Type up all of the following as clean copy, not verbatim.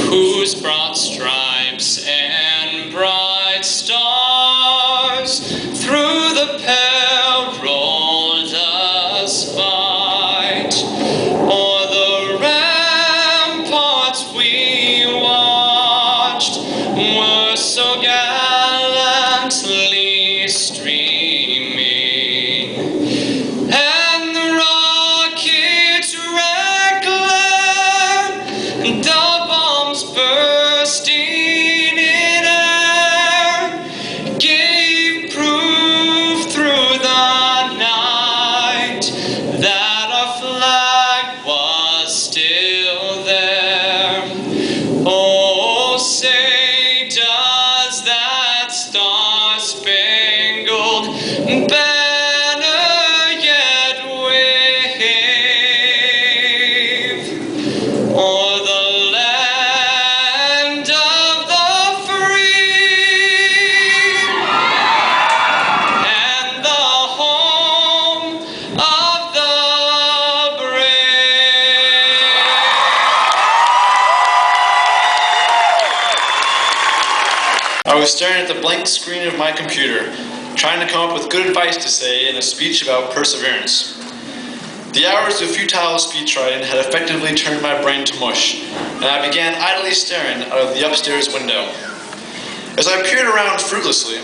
whose broad stripes and bright stars through the periled us fight. O'er the ramparts we watched were so gallantly streaming, and the rockets' red glare, the bombs bursting in air, gave proof through the night that our flag was still there. Oh, say does that star-spangled banner yet wave o'er the land of the free and the home of the brave? I was staring at the blank screen of my computer, trying to come up with good advice to say in a speech about perseverance. The hours of futile speech writing had effectively turned my brain to mush, and I began idly staring out of the upstairs window. As I peered around fruitlessly,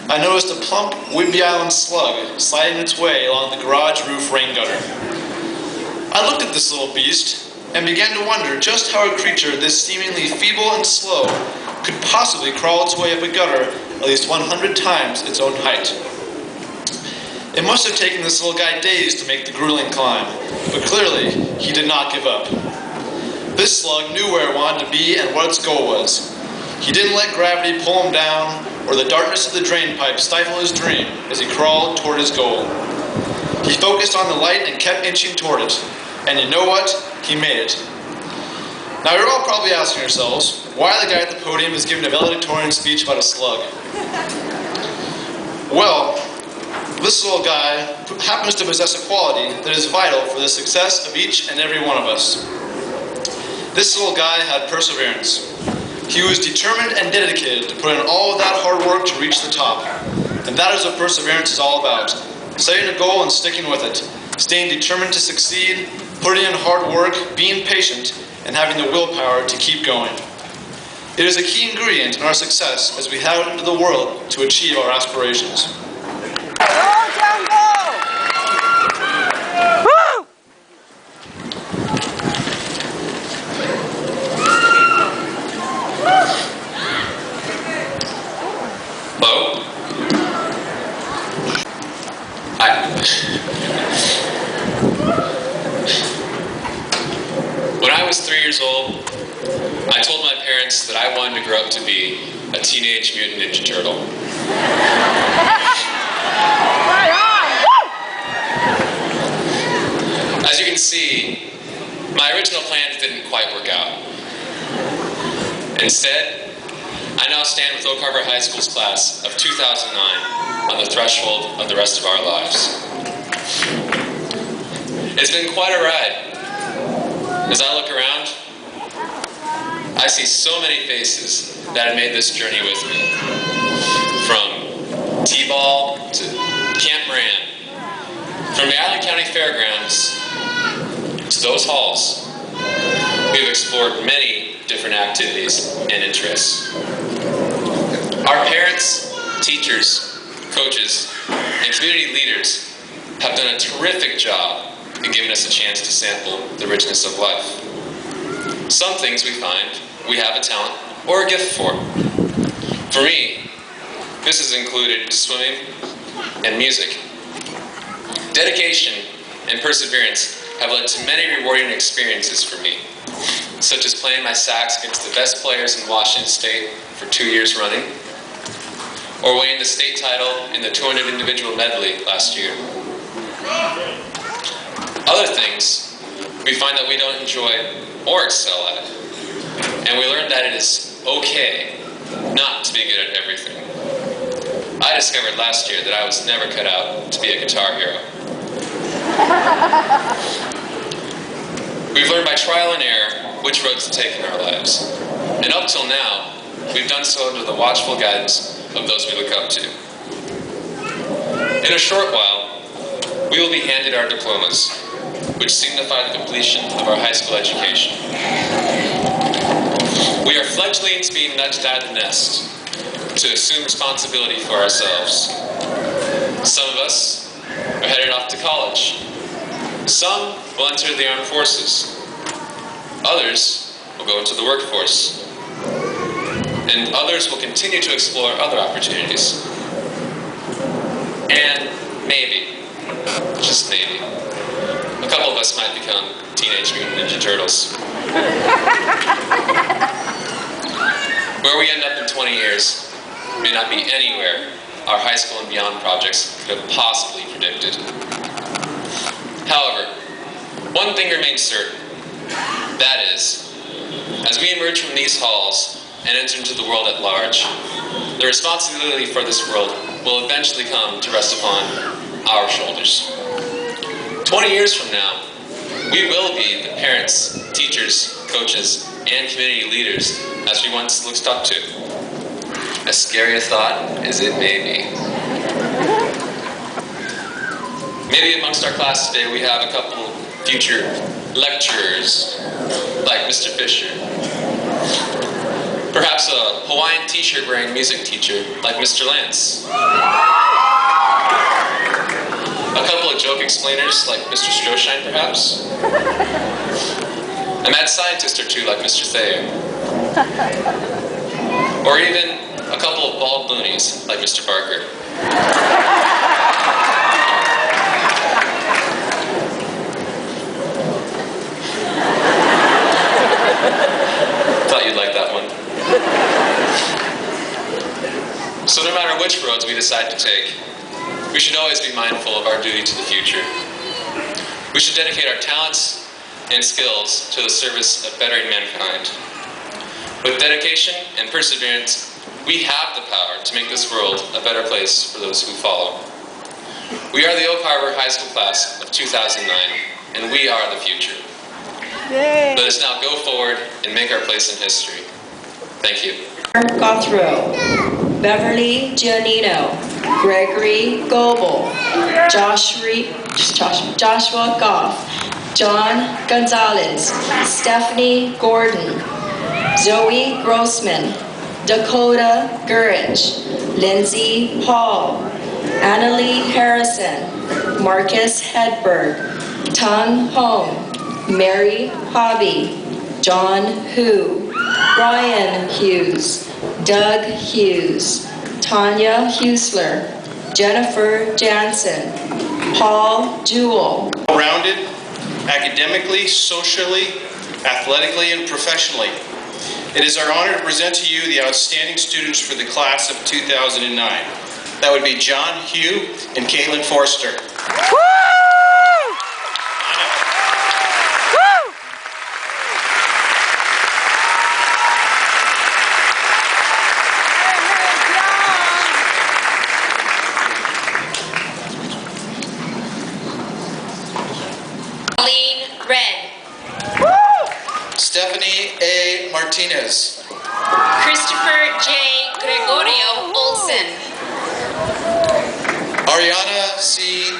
I noticed a plump, Whidbey Island slug sliding its way along the garage roof rain gutter. I looked at this little beast and began to wonder just how a creature this seemingly feeble and slow could possibly crawl its way up a gutter at least 100 times its own height. It must have taken this little guy days to make the grueling climb, but clearly he did not give up. This slug knew where it wanted to be and what its goal was. He didn't let gravity pull him down or the darkness of the drain pipe stifle his dream as he crawled toward his goal. He focused on the light and kept inching toward it, and you know what? He made it. Now you're all probably asking yourselves why the guy at the podium is giving a valedictorian speech about a slug. Well, this little guy happens to possess a quality that is vital for the success of each and every one of us. This little guy had perseverance. He was determined and dedicated to put in all of that hard work to reach the top. And that is what perseverance is all about. Setting a goal and sticking with it. Staying determined to succeed, putting in hard work, being patient, and having the willpower to keep going. It is a key ingredient in our success as we head out into the world to achieve our aspirations. Hello? Hi. When I was 3 years old, I told my parents that I wanted to grow up to be a Teenage Mutant Ninja Turtle. As you can see, my original plans didn't quite work out. Instead, I now stand with Oak Harbor High School's class of 2009 on the threshold of the rest of our lives. It's been quite a ride. As I look around, I see so many faces that have made this journey with me. From T-ball to Camp Moran, from the Island County Fairgrounds to those halls, we've explored many different activities and interests. Our parents, teachers, coaches, and community leaders have done a terrific job in giving us a chance to sample the richness of life. Some things we find we have a talent or a gift for. For me, this has included swimming and music. Dedication and perseverance have led to many rewarding experiences for me, such as playing my sax against the best players in Washington State for 2 years running, or winning the state title in the 200 individual medley last year. Other things we find that we don't enjoy or excel at, and we learn that it is okay not to be good at everything. I discovered last year that I was never cut out to be a guitar hero. We've learned by trial and error which roads to take in our lives. up till now, we've done so under the watchful guidance of those we look up to. In a short while, we will be handed our diplomas, which signify the completion of our high school education. We are fledglings being nudged out of the nest to assume responsibility for ourselves. Some of us are headed off to college. Some will enter the armed forces. Others will go into the workforce. And others will continue to explore other opportunities. And maybe, just maybe, a couple of us might become Teenage Mutant Ninja Turtles. Where we end up in 20 years may not be anywhere our high school and beyond projects could have possibly predicted. However, one thing remains certain. That is, as we emerge from these halls and enter into the world at large, the responsibility for this world will eventually come to rest upon our shoulders. 20 years from now, we will be the parents, teachers, coaches, and community leaders as we once looked up to. As scary a thought as it may be. Maybe amongst our class today we have a couple future lecturers, like Mr. Fisher. Perhaps a Hawaiian t-shirt wearing music teacher, like Mr. Lance. A couple of joke explainers, like Mr. Stroshine, perhaps. A mad scientist or two, like Mr. Thayer. Or even a couple of bald loonies, like Mr. Parker. Thought you'd like that one. So no matter which roads we decide to take, we should always be mindful of our duty to the future. We should dedicate our talents and skills to the service of bettering mankind. With dedication and perseverance, we have the power to make this world a better place for those who follow. We are the Oak Harbor High School class of 2009, and we are the future. Yay. Let us now go forward and make our place in history. Thank you. Gothrow, Beverly Giannino, Gregory Goebel, Joshua Goff, John Gonzalez, Stephanie Gordon, Zoe Grossman, Dakota Gurich, Lindsay Hall, Annalie Harrison, Marcus Hedberg, Tung Hong, Mary Hobby, John Hu, Ryan Hughes, Doug Hughes, Tanya Husler, Jennifer Jansen, Paul Jewell. Well-rounded, academically, socially, athletically, and professionally. It is our honor to present to you the outstanding students for the class of 2009. That would be John Hugh and Caitlin Forster. Woo! Stephanie A. Martinez. Christopher J. Gregorio Olson. Ariana C.